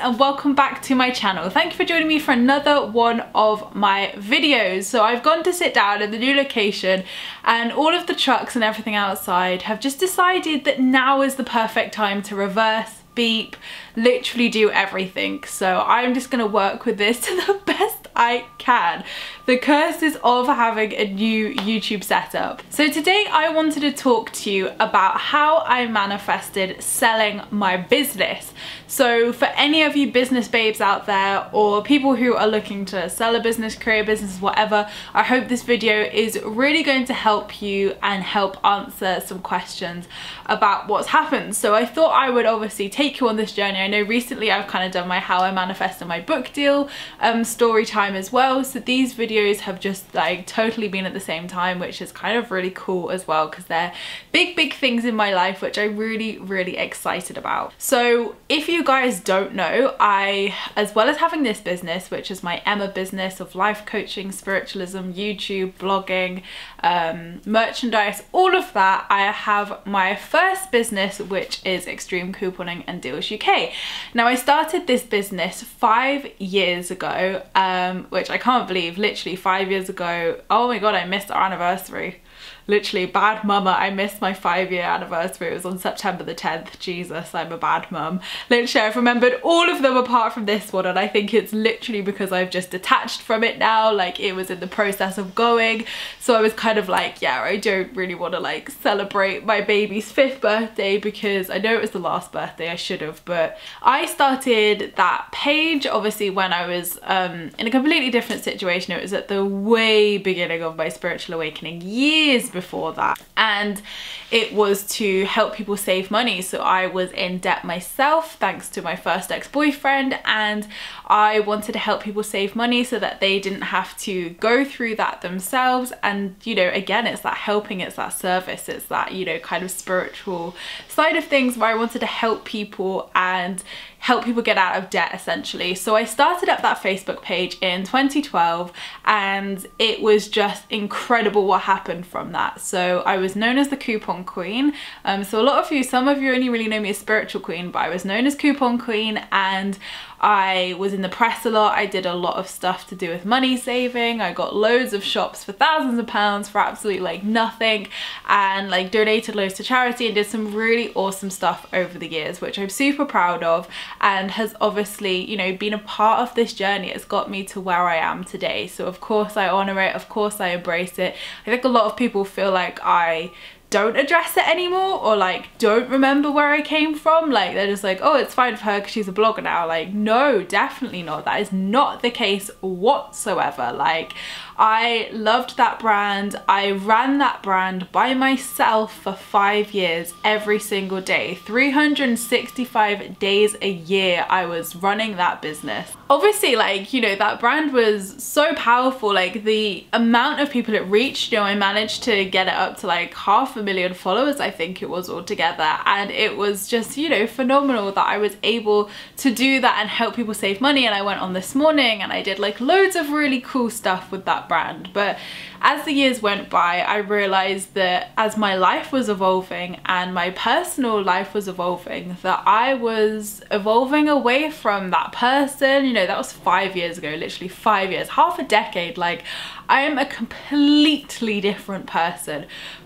and welcome back to my channel. Thank you for joining me for another one of my videos. So I've gone to sit down in the new location and all of the trucks and everything outside have just decided that now is the perfect time to reverse, beep, literally do everything. So I'm just gonna work with this to the best I can. The curses of having a new YouTube setup. So today I wanted to talk to you about how I manifested selling my business. So for any of you business babes out there or people who are looking to sell a business, create a business, whatever, I hope this video is really going to help you and help answer some questions about what's happened. So I thought I would obviously take you on this journey. I know recently I've kind of done my how I manifested my book deal story time as well. So these videos have just like totally been at the same time, which is kind of really cool as well because they're big things in my life which I'm really excited about. So if you guys don't know, I, as well as having this business, which is my Emma business of life coaching, spiritualism, YouTube, blogging, merchandise, all of that, I have my first business, which is Extreme Couponing and Deals UK. Now I started this business 5 years ago, which I can't believe, literally 5 years ago. Oh my god, I missed our anniversary. Literally, bad mama, I missed my 5-year anniversary. It was on September the 10th. Jesus, I'm a bad mum. Literally, I've remembered all of them apart from this one, and I think it's literally because I've just detached from it now. Like, it was in the process of going, so I was kind of like, yeah, I don't really want to like celebrate my baby's 5th birthday because I know it was the last birthday, I should have, but I started that page obviously when I was in a completely different situation. It was at the way beginning of my spiritual awakening, years before that, and it was to help people save money. So I was in debt myself thanks to my first ex-boyfriend, and I wanted to help people save money so that they didn't have to go through that themselves. And you know, again, it's that helping, it's that service, it's that, you know, kind of spiritual side of things where I wanted to help people and help people get out of debt essentially. So I started up that Facebook page in 2012 and it was just incredible what happened from that. So I was known as the Coupon Queen. So a lot of you, some of you only really know me as Spiritual Queen, but I was known as Coupon Queen, and I was in the press a lot. I did a lot of stuff to do with money saving. I got loads of shops for thousands of pounds for absolutely like nothing, and like donated loads to charity and did some really awesome stuff over the years, which I'm super proud of, and has obviously, you know, been a part of this journey. It's got me to where I am today. So of course I honor it, of course I embrace it. I think a lot of people feel like I don't address it anymore, or like don't remember where I came from. Like they're just like, oh, it's fine for her because she's a blogger now. Like, no, definitely not. That is not the case whatsoever. Like, I loved that brand. I ran that brand by myself for 5 years, every single day, 365 days a year I was running that business. Obviously, like, you know, that brand was so powerful. Like the amount of people it reached, you know, I managed to get it up to like 500,000 followers, I think it was altogether, and it was just, you know, phenomenal that I was able to do that and help people save money. And I went on This Morning and I did like loads of really cool stuff with that brand. But as the years went by, I realized that as my life was evolving and my personal life was evolving, that I was evolving away from that person. You know, that was 5 years ago, literally 5 years, half a decade. Like, I am a completely different person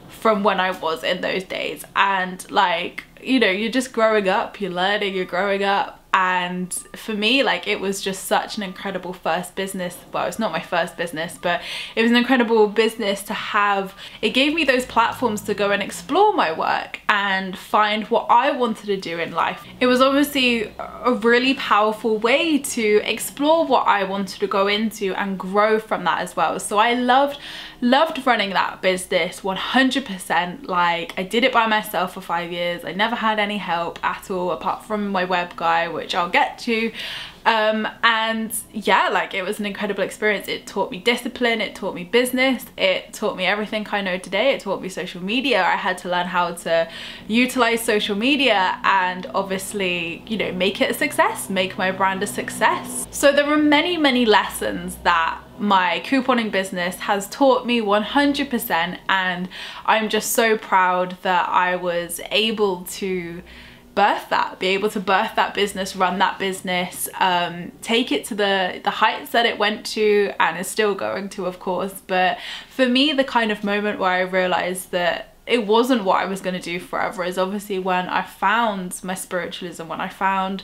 from when I was in those days. And like, you know, you're just growing up, you're learning, you're growing up. And for me, like, it was just such an incredible first business. Well, it's not my first business, but it was an incredible business to have. It gave me those platforms to go and explore my work and find what I wanted to do in life. It was obviously a really powerful way to explore what I wanted to go into and grow from that as well. So I loved running that business 100%. Like, I did it by myself for 5 years. I never had any help at all apart from my web guy, which I'll get to. And yeah, like, it was an incredible experience. It taught me discipline, it taught me business, it taught me everything I know today. It taught me social media. I had to learn how to utilize social media and obviously, you know, make it a success, make my brand a success. So there are many lessons that my couponing business has taught me 100%, and I'm just so proud that I was able to birth that, be able to birth that business, run that business, take it to the heights that it went to and is still going to, of course. But for me, the kind of moment where I realized that it wasn't what I was going to do forever is obviously when I found my spiritualism, when I found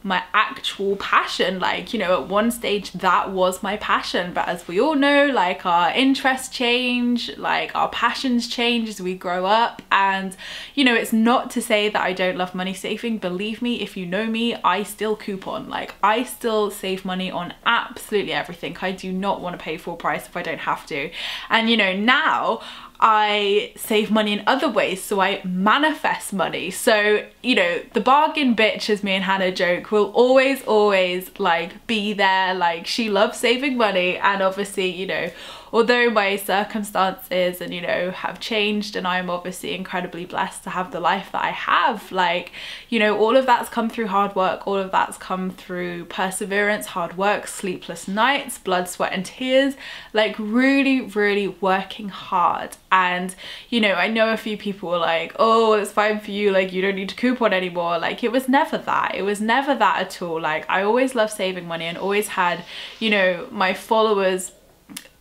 my actual passion. Like, you know, at one stage that was my passion, but as we all know, like, our interests change, like our passions change as we grow up. And you know, it's not to say that I don't love money saving. Believe me, if you know me, I still coupon. Like, I still save money on absolutely everything. I do not want to pay full price if I don't have to. And you know, now I save money in other ways, so I manifest money. So, you know, the bargain bitch, as me and Hannah joke, will always like be there. Like, she loves saving money, and obviously, you know, although my circumstances and, you know, have changed, and I'm obviously incredibly blessed to have the life that I have, like, you know, all of that's come through hard work, all of that's come through perseverance, hard work, sleepless nights, blood, sweat and tears, like really working hard. And you know, I know a few people were like, oh, it's fine for you, like you don't need to coupon anymore. Like, it was never that. It was never that at all. Like, I always loved saving money and always had, you know, my followers,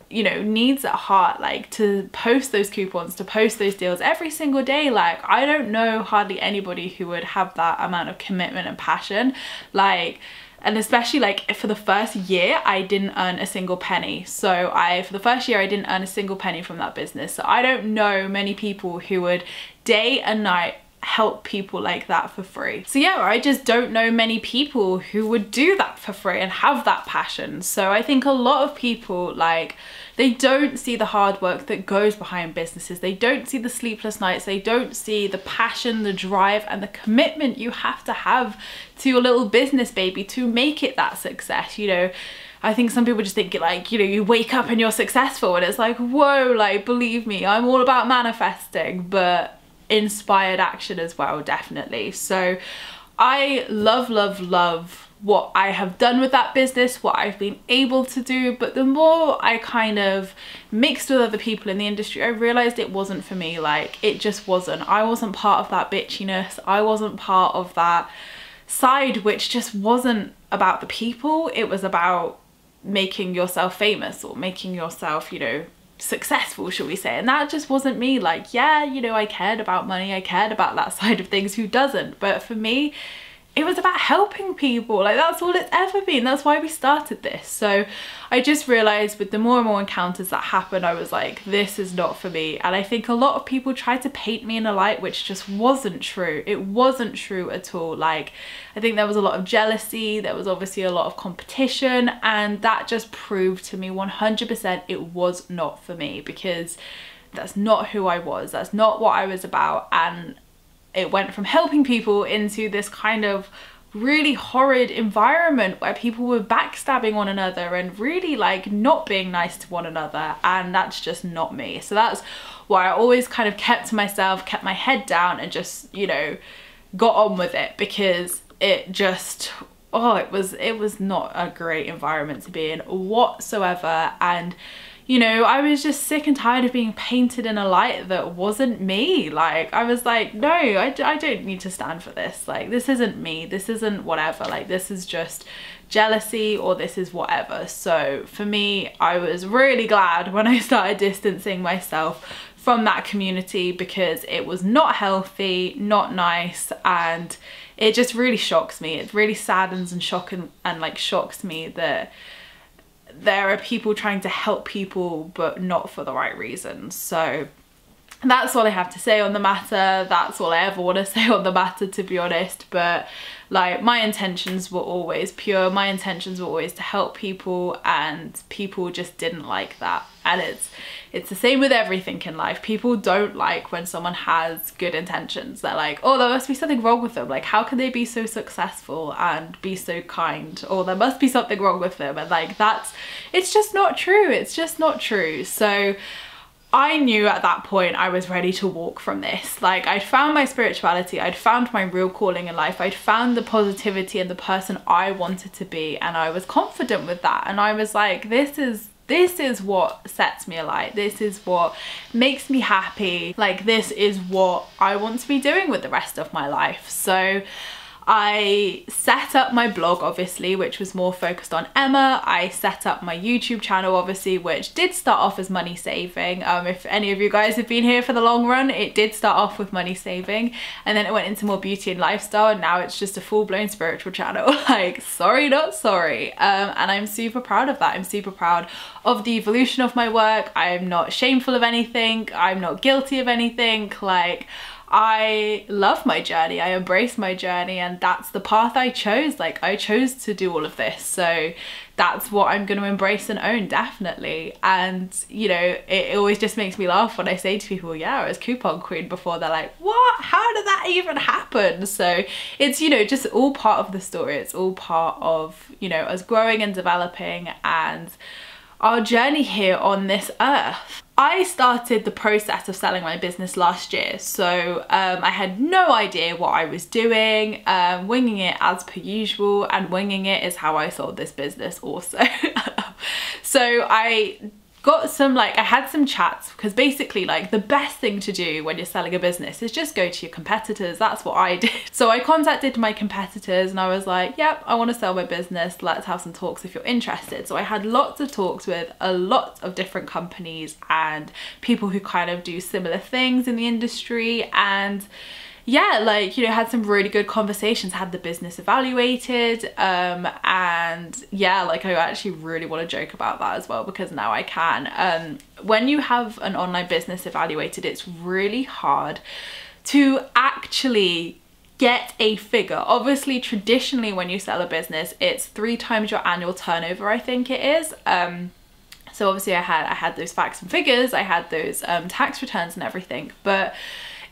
you know, needs at heart, like to post those coupons, to post those deals every single day. Like, I don't know hardly anybody who would have that amount of commitment and passion. Like, and especially like for the first year, I didn't earn a single penny. So for the first year, I didn't earn a single penny from that business. So I don't know many people who would day and night help people like that for free. So yeah, I just don't know many people who would do that for free and have that passion. So I think a lot of people, like, they don't see the hard work that goes behind businesses. They don't see the sleepless nights. They don't see the passion, the drive and the commitment you have to your little business baby to make it that success. You know, I think some people just think, like, you know, you wake up and you're successful, and it's like, whoa, like, believe me, I'm all about manifesting, but inspired action as well, definitely. So I love what I have done with that business, what I've been able to do, but the more I kind of mixed with other people in the industry, I realized it wasn't for me. Like, it just wasn't. I wasn't part of that bitchiness. I wasn't part of that side which just wasn't about the people. It was about making yourself famous or making yourself, you know, successful, shall we say. And that just wasn't me. Like, yeah, you know, I cared about money, I cared about that side of things, who doesn't? But for me, it was about helping people. Like, that's all it's ever been. That's why we started this. So I just realized with the more and more encounters that happened, I was like, this is not for me. And I think a lot of people tried to paint me in a light which just wasn't true. It wasn't true at all. Like, I think there was a lot of jealousy, there was obviously a lot of competition, and that just proved to me 100% it was not for me, because that's not who I was. That's not what I was about. And it went from helping people into this kind of really horrid environment where people were backstabbing one another and really like not being nice to one another, and that's just not me. So that's why I always kind of kept to myself, kept my head down, and just, you know, got on with it, because it just, oh, it was not a great environment to be in whatsoever. And you know, I was just sick and tired of being painted in a light that wasn't me. Like, I was like, no, I don't need to stand for this. Like, this isn't me. This isn't whatever. Like, this is just jealousy, or this is whatever. So for me, I was really glad when I started distancing myself from that community, because it was not healthy, not nice, and it just really shocks me. It really saddens and shocks me that there are people trying to help people but not for the right reasons. So that's all I have to say on the matter. That's all I ever want to say on the matter, to be honest. But like, my intentions were always pure. My intentions were always to help people, and people just didn't like that. And it's the same with everything in life. People don't like when someone has good intentions. They're like, oh, there must be something wrong with them. Like, how can they be so successful and be so kind? Or there must be something wrong with them. And like, it's just not true. It's just not true. So I knew at that point I was ready to walk from this. Like, I'd found my spirituality, I'd found my real calling in life, I'd found the positivity and the person I wanted to be, and I was confident with that. And I was like, this is this is what sets me alight. This is what makes me happy. Like, this is what I want to be doing with the rest of my life. So I set up my blog, obviously, which was more focused on Emma. I set up my YouTube channel, obviously, which did start off as money saving. If any of you guys have been here for the long run, it did start off with money saving, and then it went into more beauty and lifestyle, and now it's just a full-blown spiritual channel. Like, sorry, not sorry. And I'm super proud of that. I'm super proud of the evolution of my work. I'm not shameful of anything. I'm not guilty of anything. Like, I love my journey, I embrace my journey, and that's the path I chose. Like, I chose to do all of this, so that's what I'm going to embrace and own, definitely. And you know, it always just makes me laugh when I say to people, yeah, I was coupon queen before. They're like, what? How did that even happen? So it's, you know, just all part of the story. It's all part of, you know, us growing and developing and our journey here on this earth. I started the process of selling my business last year, so I had no idea what I was doing, winging it as per usual, and winging it is how I sold this business also. So I got some, like, I had some chats, because basically, like, the best thing to do when you're selling a business is just go to your competitors. That's what I did. So I contacted my competitors and I was like, yep, I want to sell my business, let's have some talks if you're interested. So I had lots of talks with a lot of different companies and people who kind of do similar things in the industry, and yeah, like, you know, had some really good conversations, had the business evaluated, and yeah, like, I actually really want to joke about that as well, because now I can. When you have an online business evaluated, it's really hard to actually get a figure. Obviously, traditionally, when you sell a business, it's 3 times your annual turnover, I think it is. So obviously I had those facts and figures, I had those tax returns and everything, but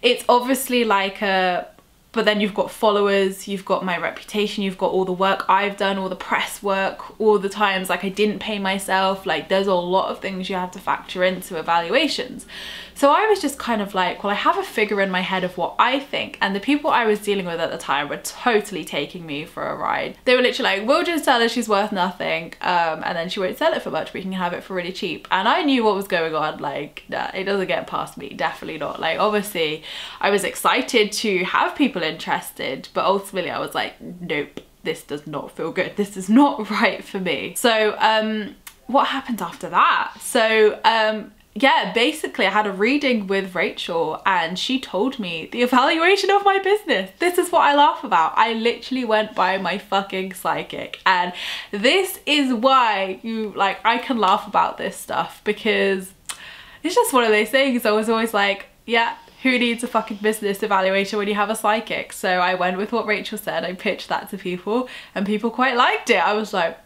it's obviously like but then you've got followers, you've got my reputation, you've got all the work I've done, all the press work, all the times like I didn't pay myself. Like, there's a lot of things you have to factor into evaluations. So I was just kind of like, well, I have a figure in my head of what I think, and the people I was dealing with at the time were totally taking me for a ride. They were literally like, we'll just tell her she's worth nothing, and then she won't sell it for much, we can have it for really cheap. And I knew what was going on. Like, nah, it doesn't get past me, definitely not. Like, obviously I was excited to have people interested, but ultimately I was like, nope, this does not feel good, this is not right for me. So what happened after that? So yeah, basically I had a reading with Rachel, and she told me the evaluation of my business. This is what I laugh about. I literally went by my fucking psychic, and this is why I can laugh about this stuff, because it's just one of those things. I was always like, yeah, who needs a fucking business evaluation when you have a psychic? So I went with what Rachel said. I pitched that to people and people quite liked it. I was like,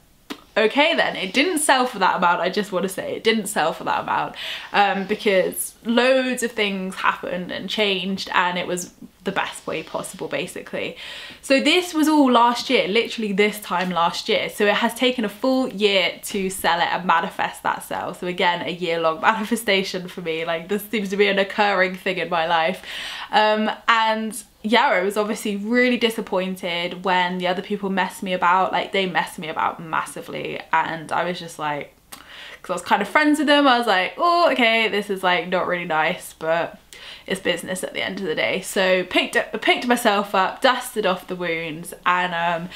okay then. It didn't sell for that amount, I just want to say. It didn't sell for that amount because loads of things happened and changed, and it was the best way possible, basically. So this was all last year, literally this time last year. So it has taken a full year to sell it and manifest that sale. So again, a year-long manifestation for me. Like, this seems to be an occurring thing in my life. And yeah, I was obviously really disappointed when the other people messed me about. Like, they messed me about massively, and I was just like, because I was kind of friends with them, I was like, oh, okay, this is like not really nice, but it's business at the end of the day. So picked myself up, dusted off the wounds, and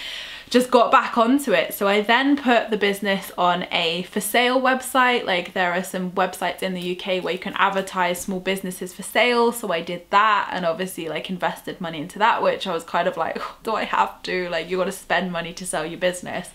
just got back onto it. So I then put the business on a for sale website. Like, there are some websites in the UK where you can advertise small businesses for sale. So I did that, and obviously like invested money into that, which I was kind of like, oh, do I have to? Like, you got to spend money to sell your business.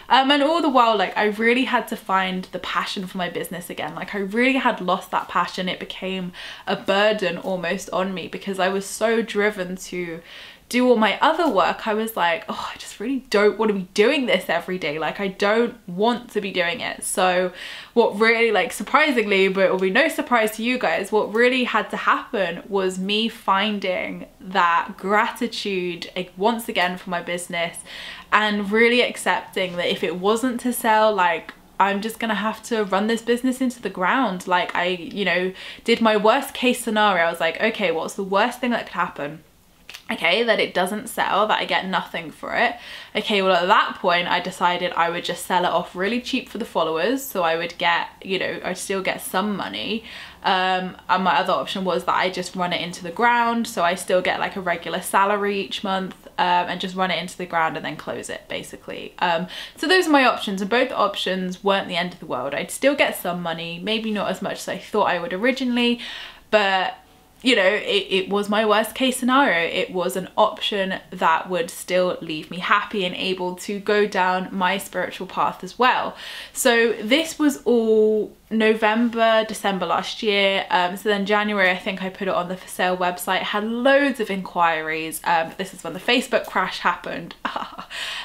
And all the while, like, I really had to find the passion for my business again. Like, I really had lost that passion. It became a burden almost on me because I was so driven to do all my other work. I was like, oh, I just really don't want to be doing this every day. Like, I don't want to be doing it. So what really, like, surprisingly, but it will be no surprise to you guys, what really had to happen was me finding that gratitude, like, once again for my business, and really accepting that if it wasn't to sell, like, I'm just gonna have to run this business into the ground. Like, I, you know, did my worst case scenario. I was like, okay, what's the worst thing that could happen? Okay, that it doesn't sell, that I get nothing for it. Okay, well at that point I decided I would just sell it off really cheap for the followers, so I would get, you know, I'd still get some money. And my other option was that I just run it into the ground, so I still get like a regular salary each month, and just run it into the ground and then close it basically. So those are my options, and both options weren't the end of the world. I'd still get some money, maybe not as much as I thought I would originally, but you know, it was my worst case scenario. It was an option that would still leave me happy and able to go down my spiritual path as well. So this was all November, December last year. So then January, I think I put it on the for sale website, had loads of inquiries. This is when the Facebook crash happened,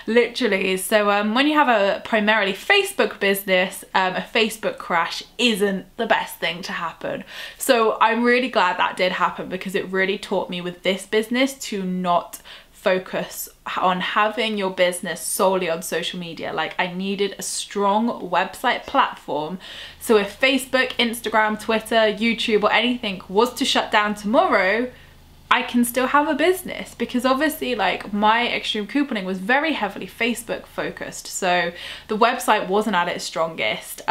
literally. So when you have a primarily Facebook business, a Facebook crash isn't the best thing to happen. So I'm really glad that did happen, because it really taught me with this business to not focus on having your business solely on social media. Like, I needed a strong website platform, so if Facebook, Instagram, Twitter, YouTube or anything was to shut down tomorrow, I can still have a business. Because obviously, like, my extreme couponing was very heavily Facebook focused, so the website wasn't at its strongest.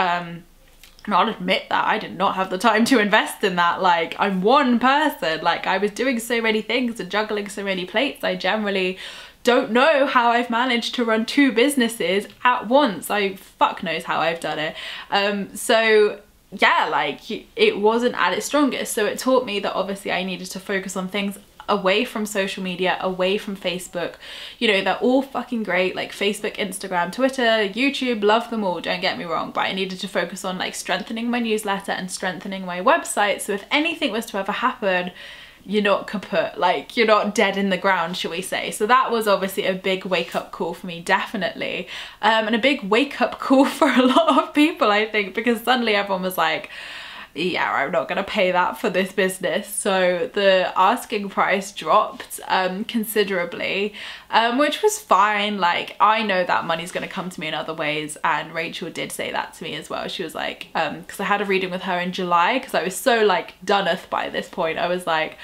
And I'll admit that I did not have the time to invest in that. Like, I'm one person, like I was doing so many things and juggling so many plates. I generally don't know how I've managed to run 2 businesses at once. I fuck knows how I've done it. So yeah, like, it wasn't at its strongest. So it taught me that obviously I needed to focus on things away from social media, away from Facebook. You know, they're all fucking great, like Facebook, Instagram, Twitter, YouTube, love them all, don't get me wrong, but I needed to focus on like strengthening my newsletter and strengthening my website, so if anything was to ever happen, you're not kaput, like you're not dead in the ground, shall we say. So that was obviously a big wake-up call for me, definitely, and a big wake-up call for a lot of people, I think, because suddenly everyone was like, yeah, I'm not gonna pay that for this business. So the asking price dropped considerably, which was fine. Like, I know that money's gonna come to me in other ways, and Rachel did say that to me as well. She was like, because I had a reading with her in July, because I was so like doneath by this point. I was like,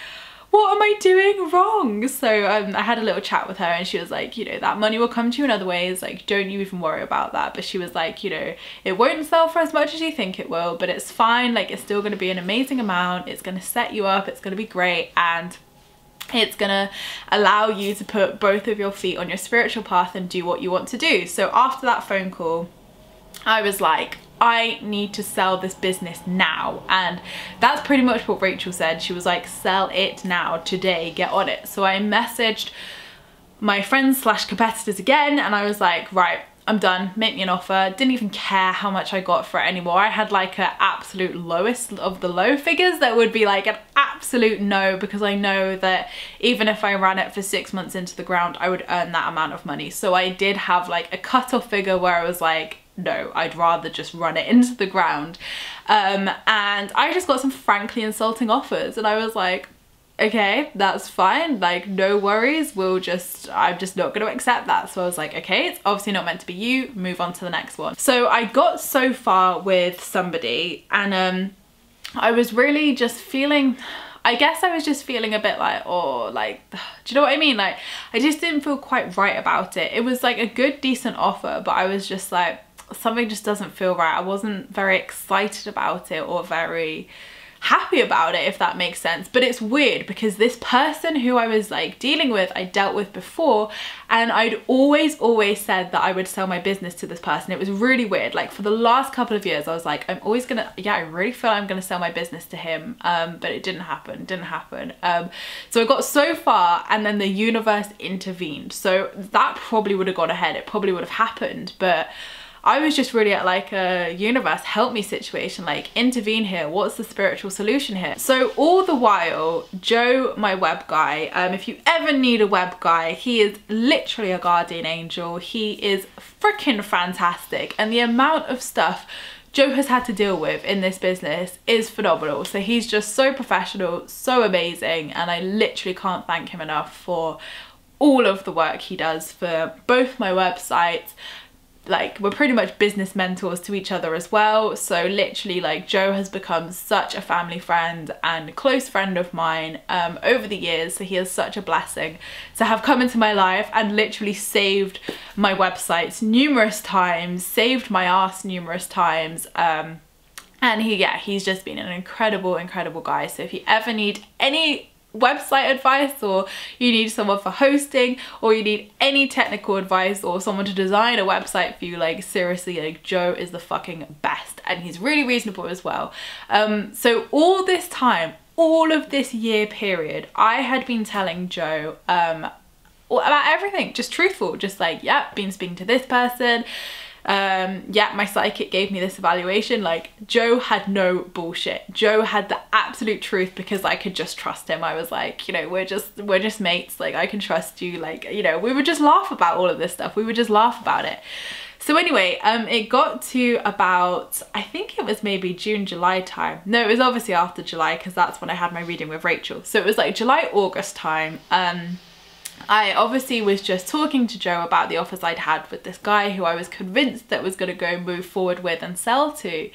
what am I doing wrong? So I had a little chat with her, and she was like, you know, that money will come to you in other ways, like don't you even worry about that. But she was like, you know, it won't sell for as much as you think it will, but it's fine, like it's still going to be an amazing amount, it's going to set you up, it's going to be great, and it's gonna allow you to put both of your feet on your spiritual path and do what you want to do. So after that phone call, I was like, I need to sell this business now. And that's pretty much what Rachel said. She was like, sell it now, today, get on it. So I messaged my friends / competitors again, and I was like, right, I'm done, make me an offer. Didn't even care how much I got for it anymore. I had like an absolute lowest of the low figures that would be like an absolute no, because I know that even if I ran it for 6 months into the ground, I would earn that amount of money. So I did have like a cutoff figure where I was like, no, I'd rather just run it into the ground. And I just got some frankly insulting offers, and I was like, okay, that's fine, like no worries, I'm just not going to accept that. So I was like, okay, it's obviously not meant to be you, move on to the next one. So I got so far with somebody, and I was really just feeling, I guess I was just feeling a bit like, oh, like, do you know what I mean? Like, I just didn't feel quite right about it. It was like a good, decent offer, but I was just like, something just doesn't feel right. I wasn't very excited about it or very happy about it, if that makes sense. But it's weird because this person who I was like dealing with, I dealt with before, and I'd always said that I would sell my business to this person. It was really weird. Like for the last couple of years I was like, I'm always gonna, yeah, I really feel I'm gonna sell my business to him, but it didn't happen. So I got so far, and then the universe intervened. So that probably would have gone ahead, it probably would have happened, but I was just really at like a universe help me situation, like intervene here, what's the spiritual solution here? So all the while, Joe, my web guy, if you ever need a web guy, he is literally a guardian angel. He is freaking fantastic, and the amount of stuff Joe has had to deal with in this business is phenomenal. So he's just so professional, so amazing, and I literally can't thank him enough for all of the work he does for both my websites, like, we're pretty much business mentors to each other as well. So literally, like, Joe has become such a family friend and close friend of mine over the years. So he is such a blessing to have come into my life and literally saved my websites numerous times, saved my ass numerous times. And he's just been an incredible guy. So if you ever need any website advice, or you need someone for hosting, or you need any technical advice, or someone to design a website for you, like, seriously, like, Joe is the fucking best, and he's really reasonable as well. So all this time, all of this year period, I had been telling Joe about everything, just truthful, just like, yeah, been speaking to this person, yeah, my psychic gave me this evaluation. Like, Joe had no bullshit. Joe had the absolute truth, because I could just trust him. I was like, you know, we're just mates, like, I can trust you, like, you know, we would just laugh about all of this stuff, we would just laugh about it. So anyway, it got to about, I think it was maybe June, July time. No, it was obviously after July, because that's when I had my reading with Rachel. So it was like July, August time. I obviously was just talking to Joe about the offers I'd had with this guy who I was convinced that was going to go move forward with and sell to.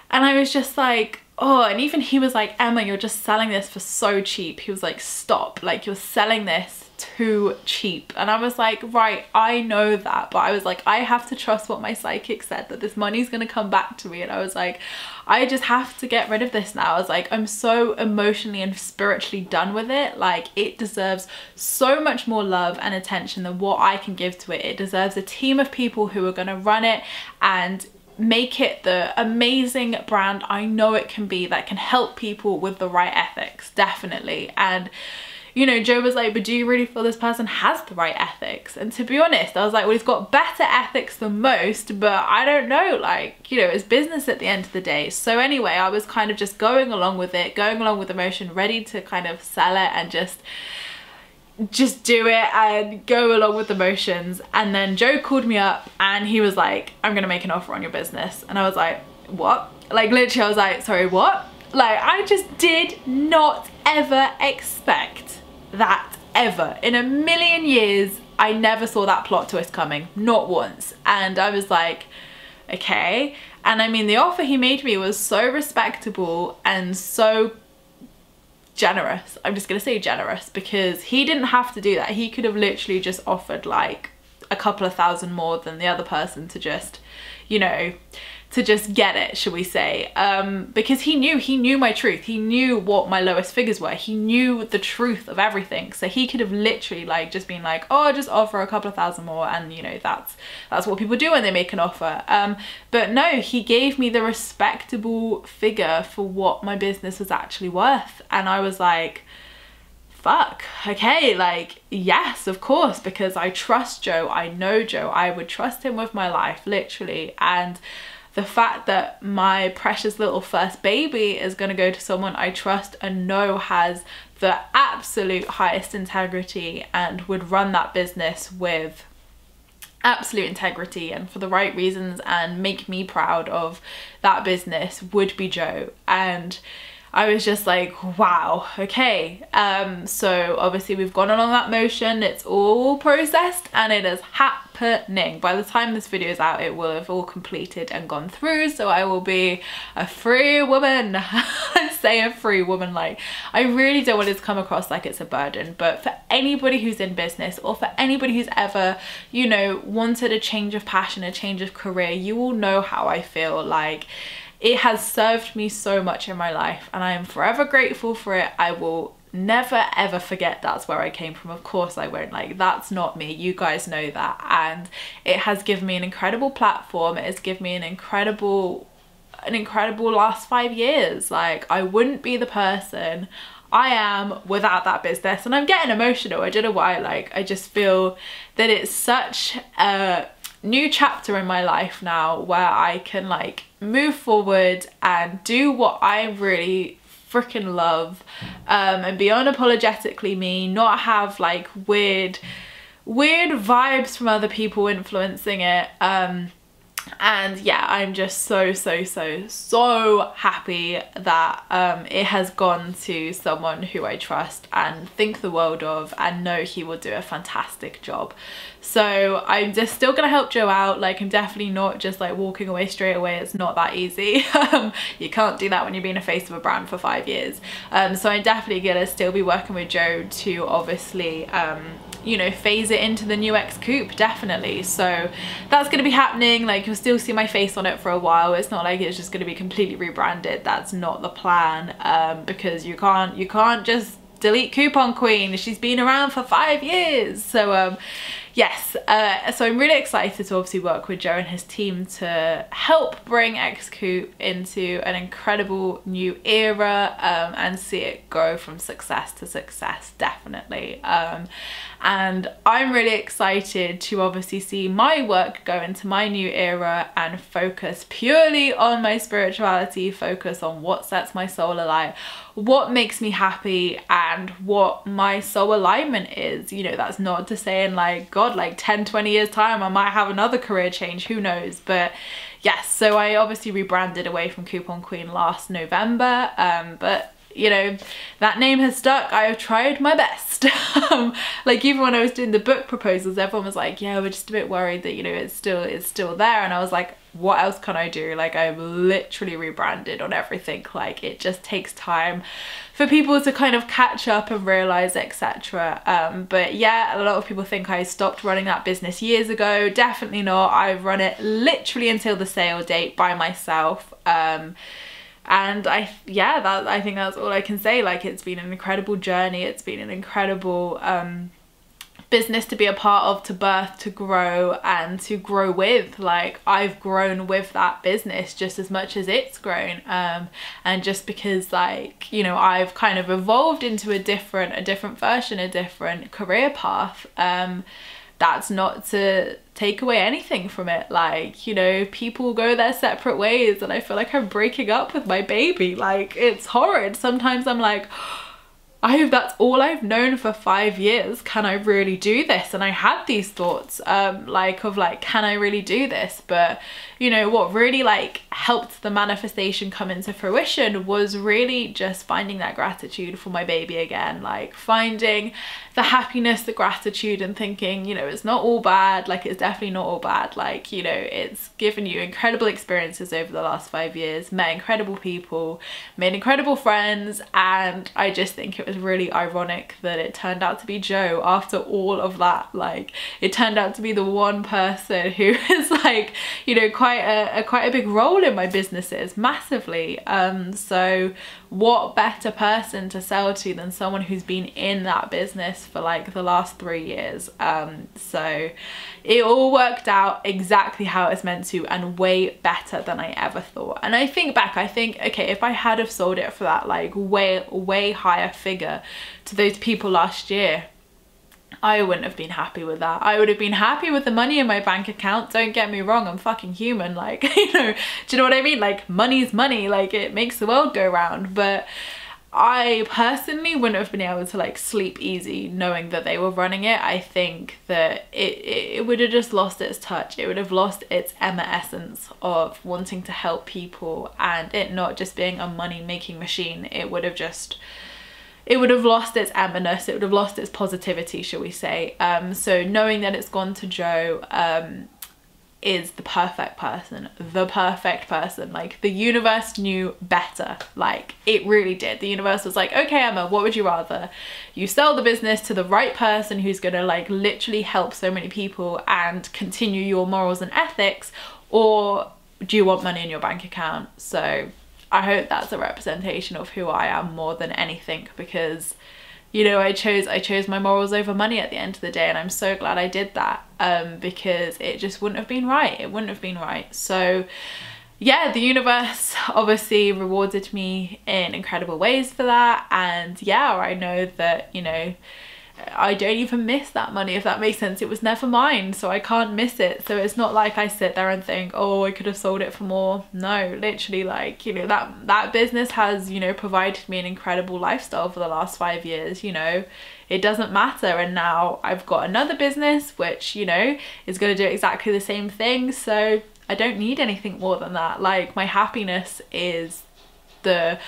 And I was just like, oh, and even he was like, Emma, you're just selling this for so cheap. He was like, stop, like, you're selling this too cheap. And I was like, right, I know that, but I was like, I have to trust what my psychic said, that this money's gonna come back to me. And I was like, I just have to get rid of this now. I was like, I'm so emotionally and spiritually done with it. Like, it deserves so much more love and attention than what I can give to it. It deserves a team of people who are gonna run it and make it the amazing brand I know it can be, that can help people with the right ethics, definitely. And you know, Joe was like, but do you really feel this person has the right ethics? And to be honest, I was like, well, he's got better ethics than most, but I don't know, like, you know, it's business at the end of the day. So anyway, I was kind of just going along with it, going along with emotion, ready to kind of sell it and just do it and go along with the motions. And then Joe called me up and he was like, I'm gonna make an offer on your business. And I was like, what? Like, literally, I was like, sorry, what? Like, I just did not ever expect that, ever. In a million years, I never saw that plot twist coming, not once. And I was like, okay. And I mean, the offer he made me was so respectable and so generous. I'm just gonna say generous, because he didn't have to do that. He could have literally just offered like a couple of thousand more than the other person to just, you know, to just get it, shall we say, because he knew my truth. He knew what my lowest figures were. He knew the truth of everything. So he could have literally like just been like, oh, just offer a couple of thousand more, and you know, that's what people do when they make an offer. But no, he gave me the respectable figure for what my business was actually worth. And I was like, fuck, okay, like, yes, of course, because I trust Joe. I know Joe. I would trust him with my life, literally. And the fact that my precious little first baby is going to go to someone I trust and know has the absolute highest integrity and would run that business with absolute integrity and for the right reasons and make me proud of that business would be Joe. And I was just like, wow, okay. So obviously we've gone along that motion, it's all processed and it is happening. By the time this video is out, it will have all completed and gone through, so I will be a free woman. I say a free woman, like, I really don't want it to come across like it's a burden, but for anybody who's in business or for anybody who's ever, you know, wanted a change of passion, a change of career, you will know how I feel. Like, it has served me so much in my life and I am forever grateful for it. I will never ever forget that's where I came from. Of course I won't, like, that's not me, you guys know that. And it has given me an incredible platform. It has given me an incredible last 5 years. Like, I wouldn't be the person I am without that business. And I'm getting emotional, I don't know why. Like, I just feel that it's such a new chapter in my life now where I can like move forward and do what I really freaking love, and be unapologetically me, not have like weird vibes from other people influencing it. And yeah, I'm just so happy that it has gone to someone who I trust and think the world of, and know he will do a fantastic job. So I'm just still gonna help Joe out. Like, I'm definitely not just like walking away straight away. It's not that easy. You can't do that when you're being a face of a brand for 5 years. So I'm definitely gonna still be working with Joe to obviously you know, phase it into the new X Coupe, definitely. So that's going to be happening. Like, you'll still see my face on it for a while. It's not like it's just going to be completely rebranded. That's not the plan, because you can't just delete Coupon Queen. She's been around for 5 years. So yes, so I'm really excited to obviously work with Joe and his team to help bring X Coupe into an incredible new era, and see it go from success to success, definitely. And I'm really excited to obviously see my work go into my new era and focus purely on my spirituality, focus on what sets my soul alight, what makes me happy, and what my soul alignment is. You know, that's not to say in like, God, like 10-20 years time I might have another career change, who knows. But yes, so I obviously rebranded away from Coupon Queen last November, but you know, that name has stuck. I have tried my best. Like, even when I was doing the book proposals, everyone was like, yeah, we're just a bit worried that, you know, it's still there. And I was like, what else can I do? Like, I've literally rebranded on everything. Like, it just takes time for people to kind of catch up and realize, etc. But yeah, a lot of people think I stopped running that business years ago. Definitely not. I've run it literally until the sale date by myself. And I think that's all I can say. Like, it's been an incredible journey. It's been an incredible business to be a part of, to birth, to grow, and to grow with. Like, I've grown with that business just as much as it's grown, and just because, like, you know, I've kind of evolved into a different version, a different career path, that's not to take away anything from it. Like, you know, people go their separate ways, and I feel like I'm breaking up with my baby. Like, it's horrid. Sometimes I'm like, I hope that's all I've known for 5 years. Can I really do this? And I had these thoughts, like, can I really do this? But, you know, what really like helped the manifestation come into fruition was really just finding that gratitude for my baby again. Like, finding the happiness, the gratitude, and thinking, you know, it's not all bad. Like, it's definitely not all bad. Like, you know, it's given you incredible experiences over the last 5 years, met incredible people, made incredible friends, and I just think it was really ironic that it turned out to be Joe after all of that. Like, it turned out to be the one person who is like, you know, quite a big role in my businesses, massively. So what better person to sell to than someone who's been in that business for like the last 3 years. So it all worked out exactly how it's meant to, and way better than I ever thought. And I think back, I think, okay, if I had have sold it for that like way higher figure to those people last year, I wouldn't have been happy with that. I would have been happy with the money in my bank account. Don't get me wrong, I'm fucking human. Like, you know, do you know what I mean? Like, money's money. Like, it makes the world go round. But I personally wouldn't have been able to like sleep easy knowing that they were running it. I think that it would have just lost its touch. It would have lost its Emma essence of wanting to help people, and it not just being a money making machine. It would have lost its Emma-ness. It would have lost its positivity, shall we say. So knowing that it's gone to Joe is the perfect person. Like, the universe knew better. Like, it really did. The universe was like, okay, Emma, what would you rather? You sell the business to the right person who's gonna like literally help so many people and continue your morals and ethics, or do you want money in your bank account? So I hope that's a representation of who I am more than anything, because, you know, I chose my morals over money at the end of the day, and I'm so glad I did that, because it just wouldn't have been right. It wouldn't have been right. So yeah, the universe obviously rewarded me in incredible ways for that. And yeah, I know that, you know, I don't even miss that money, if that makes sense. It was never mine, so I can't miss it. So it's not like I sit there and think, oh, I could have sold it for more. No, literally, like, you know, that business has, you know, provided me an incredible lifestyle for the last 5 years. You know, it doesn't matter. And now I've got another business which, you know, is going to do exactly the same thing. So I don't need anything more than that. Like, my happiness is the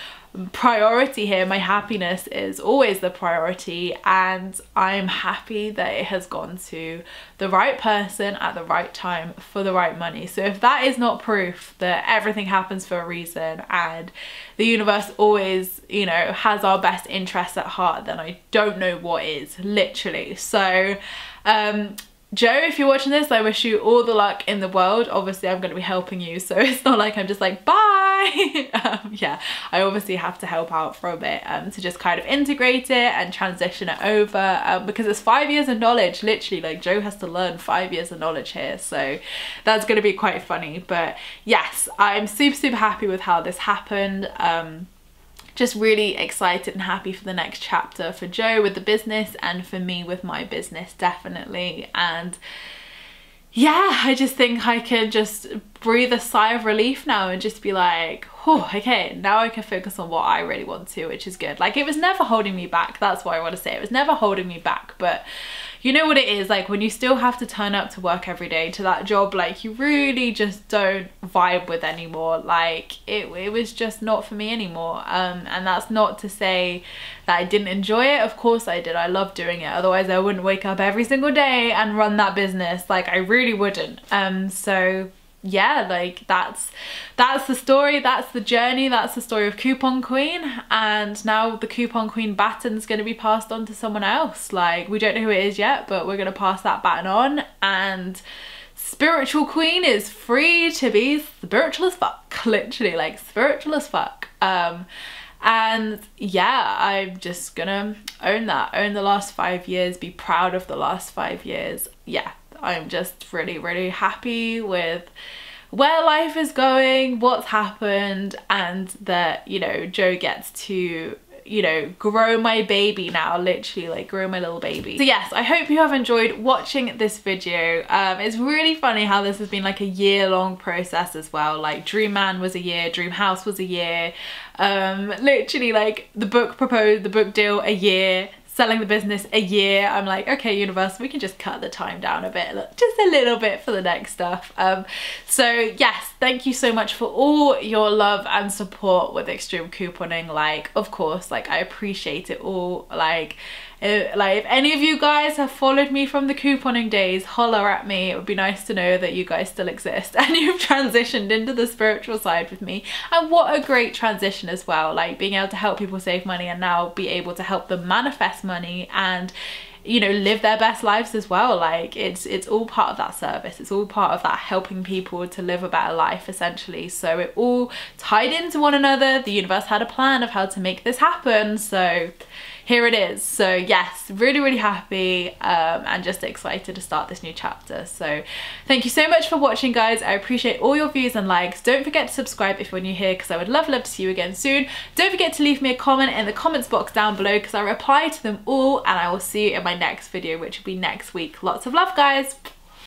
priority here. My happiness is always the priority, and I'm happy that it has gone to the right person at the right time for the right money. So if that is not proof that everything happens for a reason and the universe always, you know, has our best interests at heart, then I don't know what is, literally. So Joe, if you're watching this, I wish you all the luck in the world. Obviously, I'm going to be helping you, so it's not like I'm just like, bye! Yeah, I obviously have to help out for a bit to just kind of integrate it and transition it over, because it's 5 years of knowledge, literally. Like, Joe has to learn 5 years of knowledge here, so that's going to be quite funny. But yes, I'm super, super happy with how this happened. Just really excited and happy for the next chapter for Joe with the business, and for me with my business, definitely. And yeah, I just think I can just breathe a sigh of relief now and just be like, oh, okay, now I can focus on what I really want to, which is good. Like, it was never holding me back. That's what I want to say. It was never holding me back. But you know what it is, like, when you still have to turn up to work every day to that job, like, you really just don't vibe with anymore. Like, it was just not for me anymore. And that's not to say that I didn't enjoy it. Of course I did. I love doing it. Otherwise I wouldn't wake up every single day and run that business. Like, I really wouldn't. So yeah, like, that's the story, that's the journey, that's the story of Coupon Queen. And now the Coupon Queen baton's going to be passed on to someone else. Like, we don't know who it is yet, but we're going to pass that baton on, and Spiritual Queen is free to be spiritual as fuck, literally, like, spiritual as fuck. And yeah, I'm just gonna own that, own the last 5 years, be proud of the last 5 years. Yeah, I'm just really, really happy with where life is going, what's happened, and that, you know, Joe gets to, you know, grow my baby now, literally, like, grow my little baby. So yes, I hope you have enjoyed watching this video. It's really funny how this has been like a year-long process as well. Like, Dream Man was a year, Dream House was a year, literally, like, the book deal a year, selling the business a year. I'm like, okay, universe, we can just cut the time down a bit, just a little bit for the next stuff. So yes, thank you so much for all your love and support with extreme couponing. Like, of course, like, I appreciate it all. Like, if any of you guys have followed me from the couponing days, holler at me. It would be nice to know that you guys still exist and you've transitioned into the spiritual side with me. And what a great transition as well, like, being able to help people save money and now be able to help them manifest money and, you know, live their best lives as well. Like, it's all part of that service. It's all part of that helping people to live a better life, essentially. So it all tied into one another. The universe had a plan of how to make this happen, so here it is. So yes, really, really happy and just excited to start this new chapter. So thank you so much for watching, guys. I appreciate all your views and likes. Don't forget to subscribe if you're new here, because I would love to see you again soon. Don't forget to leave me a comment in the comments box down below, because I reply to them all, and I will see you in my next video, which will be next week. Lots of love, guys.